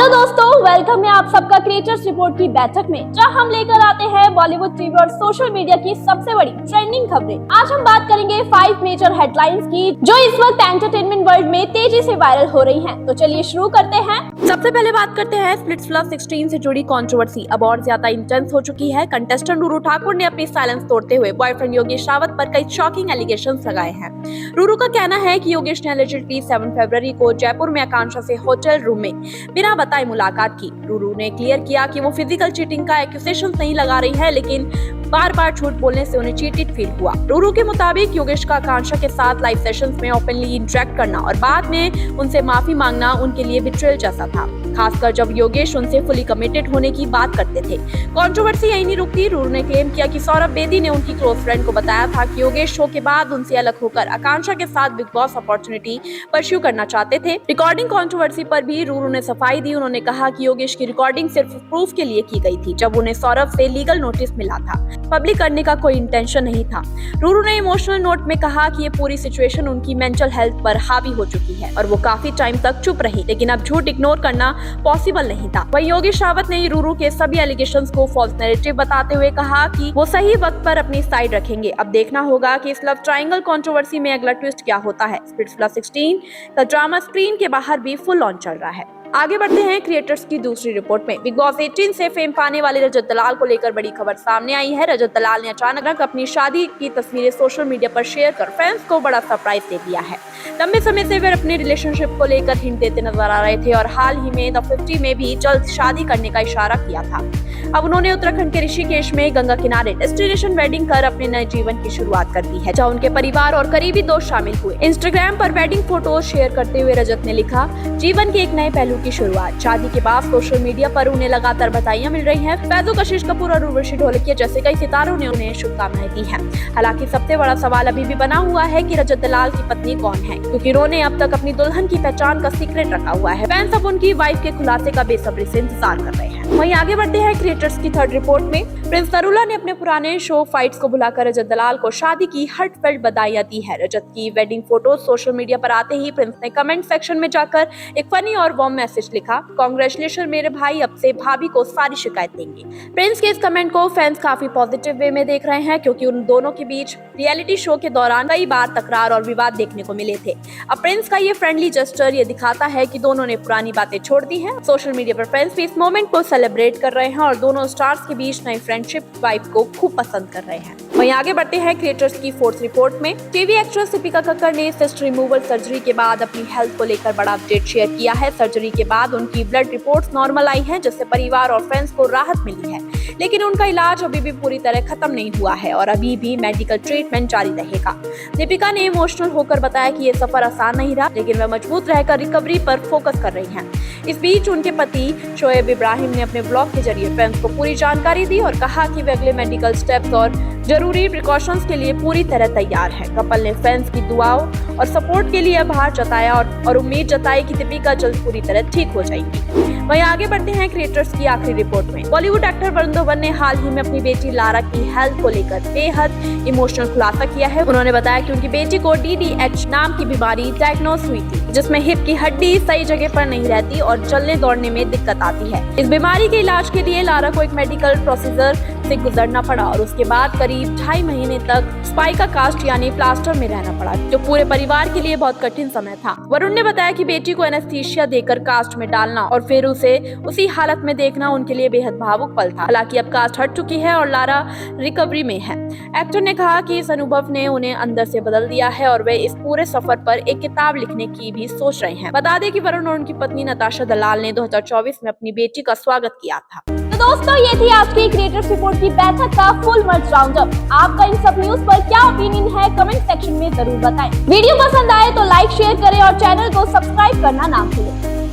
Hello दोस्तों, welcome है आप सबका क्रिएटर्स रिपोर्ट की बैठक में, जहां हम लेकर आते हैं बॉलीवुड, टीवी और सोशल मीडिया की सबसे बड़ी ट्रेंडिंग खबरें। आज हम बात करेंगे 5 मेजर हेडलाइंस की, जो इस वक्त एंटरटेनमेंट वर्ल्ड में तेजी से वायरल हो रही हैं। तो चलिए शुरू करते हैं। सबसे पहले बात करते हैं स्प्लिट्स प्लस 16 से जुड़ी कंट्रोवर्सी अब और ज्यादा इंटेंस हो चुकी है। कंटेस्टेंट रूरू ठाकुर ने अपनी साइलेंस तोड़ते हुए बॉयफ्रेंड योगेश रावत पर कई शॉकिंग एलिगेशंस लगाए हैं। रूरू का कहना है कि योगेश ने एलिजिडली 7 फरवरी को जयपुर में आकांक्षा से होटल रूम में बिना बताए मुलाकात की। रूरू ने क्लियर किया कि वो फिजिकल चीटिंग का एक्यूजेशन नहीं लगा रही है, लेकिन बार बार झूठ बोलने से उन्हें चीटेड फील हुआ। रूरू के मुताबिक योगेश का आकांक्षा के साथ लाइव सेशंस में ओपनली इंटरेक्ट करना और बाद में उनसे माफी मांगना उनके लिए बिट्रेयल जैसा था, खासकर जब योगेश उनसे फुली कमिटेड होने की बात करते थे। कंट्रोवर्सी यही नहीं रुकती। रूरू ने क्लेम किया कि सौरभ बेदी ने उनकी क्लोज फ्रेंड को बताया था कि योगेश शो के बाद उनसे अलग होकर आकांक्षा के साथ बिग बॉस अपॉर्चुनिटी परस्यू करना चाहते थे। रिकॉर्डिंग कंट्रोवर्सी पर भी रूरू ने सफाई दी। उन्होंने कहा कि योगेश की रिकॉर्डिंग सिर्फ प्रूफ के लिए की गई थी, जब उन्हें सौरभ से लीगल नोटिस मिला था। पब्लिक करने का कोई इंटेंशन नहीं था। रूरू ने इमोशनल नोट में कहा कि ये पूरी सिचुएशन उनकी मेंटल हेल्थ पर हावी हो चुकी है और वो काफी टाइम तक चुप रही, लेकिन अब झूठ इग्नोर करना पॉसिबल नहीं था। वहीं योगेश रावत ने रूरू के सभी एलिगेशंस को फॉल्स नैरेटिव बताते हुए कहा कि वो सही वक्त पर अपनी साइड रखेंगे। अब देखना होगा कि इस लव ट्रायंगल कंट्रोवर्सी में अगला ट्विस्ट क्या होता है। स्प्लिट्स प्लस 16 का ड्रामा स्क्रीन के बाहर भी फुल ऑन चल रहा है। आगे बढ़ते हैं क्रिएटर्स की दूसरी रिपोर्ट में। बिग बॉस 18 से फेम पाने वाले रजत दलाल को लेकर बड़ी खबर सामने आई है। रजत दलाल ने अचानक अपनी शादी की तस्वीरें सोशल मीडिया पर शेयर कर फैंस को बड़ा सरप्राइज दे दिया है। लंबे समय से वे अपने रिलेशनशिप को लेकर हिंट देते नजर आ रहे थे और हाल ही में द 50 में भी जल्द शादी करने का इशारा किया था। अब उन्होंने उत्तराखंड के ऋषिकेश में गंगा किनारे डेस्टिनेशन वेडिंग कर अपने नए जीवन की शुरुआत कर दी है, जहां उनके परिवार और करीबी दोस्त शामिल हुए। इंस्टाग्राम पर वेडिंग फोटोज शेयर करते हुए रजत ने लिखा, जीवन के एक नए पहलू की शुरुआत। शादी के बाद सोशल मीडिया पर उन्हें लगातार बधाइयां मिल रही हैं। फैजू, कशिश कपूर और उर्वशी ढोलकिया जैसे कई सितारों ने उन्हें शुभकामनाएं दी हैं। हालांकि सबसे बड़ा सवाल अभी भी बना हुआ है कि रजत दलाल की पत्नी कौन है, क्योंकि उन्होंने अब तक अपनी दुल्हन की पहचान का सीक्रेट रखा हुआ है। फैंस अब उनकी वाइफ के खुलासे का बेसब्री से इंतजार कर रहे हैं। वहीं आगे बढ़ते हैं क्रिएटर्स की थर्ड रिपोर्ट में। प्रिंस नरूला ने अपने पुराने शो फाइट्स को भुलाकर रजत दलाल को शादी की हार्टफेल्ट बधाइयां दी है। रजत की वेडिंग फोटोज सोशल मीडिया पर आते ही प्रिंस ने कमेंट सेक्शन में जाकर एक फनी और वार्म मैसेज लिखा, कांग्रेचुलेशन मेरे भाई, अब से भाभी को सारी शिकायत देंगे। प्रिंस के इस कमेंट को फैंस काफी पॉजिटिव वे में देख रहे हैं, क्योंकि उन दोनों के बीच रियलिटी शो के दौरान कई बार तकरार और विवाद देखने को मिले थे। अब प्रिंस का ये फ्रेंडली जेस्चर ये दिखाता है कि दोनों ने पुरानी बातें छोड़ दी हैं। सोशल मीडिया पर फैंस भी इस मोमेंट को सेलिब्रेट कर रहे हैं और दोनों स्टार्स के बीच नई फ्रेंडशिप वाइब को खूब पसंद कर रहे हैं। वहीं आगे बढ़ते हैं क्रिएटर्स की फोर्थ रिपोर्ट में। टीवी एक्ट्रेस दीपिका कक्कड़ ने सिस्ट रिमूवल सर्जरी के बाद अपनी हेल्थ को लेकर बड़ा अपडेट शेयर किया है। सर्जरी के बाद उनकी ब्लड रिपोर्ट्स नॉर्मल आई हैं, जिससे परिवार और फैंस को राहत मिली है, लेकिन उनका इलाज अभी भी पूरी तरह खत्म नहीं हुआ है और अभी भी मेडिकल ट्रीटमेंट जारी रहेगा। दीपिका ने इमोशनल होकर बताया कि ये सफर आसान नहीं रहा, लेकिन वह मजबूत रहकर रिकवरी पर फोकस कर रही हैं। इस बीच उनके पति शोएब इब्राहिम ने अपने ब्लॉग के जरिए फैंस को पूरी जानकारी दी और कहा कि वे अगले मेडिकल स्टेप्स और जरूरी प्रिकॉशंस के लिए पूरी तरह तैयार है। कपल ने फैंस की दुआओं और सपोर्ट के लिए आभार जताया और उम्मीद जताई कि दीपिका जल्द पूरी तरह ठीक हो जाएगी। वहीं आगे बढ़ते हैं क्रिएटर्स की आखिरी रिपोर्ट में। बॉलीवुड एक्टर वरुण धवन ने हाल ही में अपनी बेटी लारा की हेल्थ को लेकर बेहद इमोशनल खुलासा किया है। उन्होंने बताया कि उनकी बेटी को DDH नाम की बीमारी डायग्नोस हुई थी, जिसमें हिप की हड्डी सही जगह पर नहीं रहती और चलने दौड़ने में दिक्कत आती है। इस बीमारी के इलाज के लिए लारा को एक मेडिकल प्रोसीजर से गुजरना पड़ा और उसके बाद करीब 2.5 महीने तक स्पाइका कास्ट यानी प्लास्टर में रहना पड़ा, जो पूरे परिवार के लिए बहुत कठिन समय था। वरुण ने बताया कि बेटी को एनेस्थीसिया देकर कास्ट में डालना और फिर उसे उसी हालत में देखना उनके लिए बेहद भावुक पल था। हालांकि अब कास्ट हट चुकी है और लारा रिकवरी में है। एक्टर ने कहा कि इस अनुभव ने उन्हें अंदर से बदल दिया है और वे इस पूरे सफर पर एक किताब लिखने की भी सोच रहे हैं। बता दें कि वरुण और उनकी पत्नी नताशा दलाल ने 2024 में अपनी बेटी का स्वागत किया था। तो दोस्तों, ये थी आज की क्रिएटर्स रिपोर्ट की बैठक का फुल मर्ज राउंडअप। आपका इन सब न्यूज पर क्या ओपिनियन है, कमेंट सेक्शन में जरूर बताएं। वीडियो पसंद आए तो लाइक शेयर करें और चैनल को सब्सक्राइब करना ना भूलें।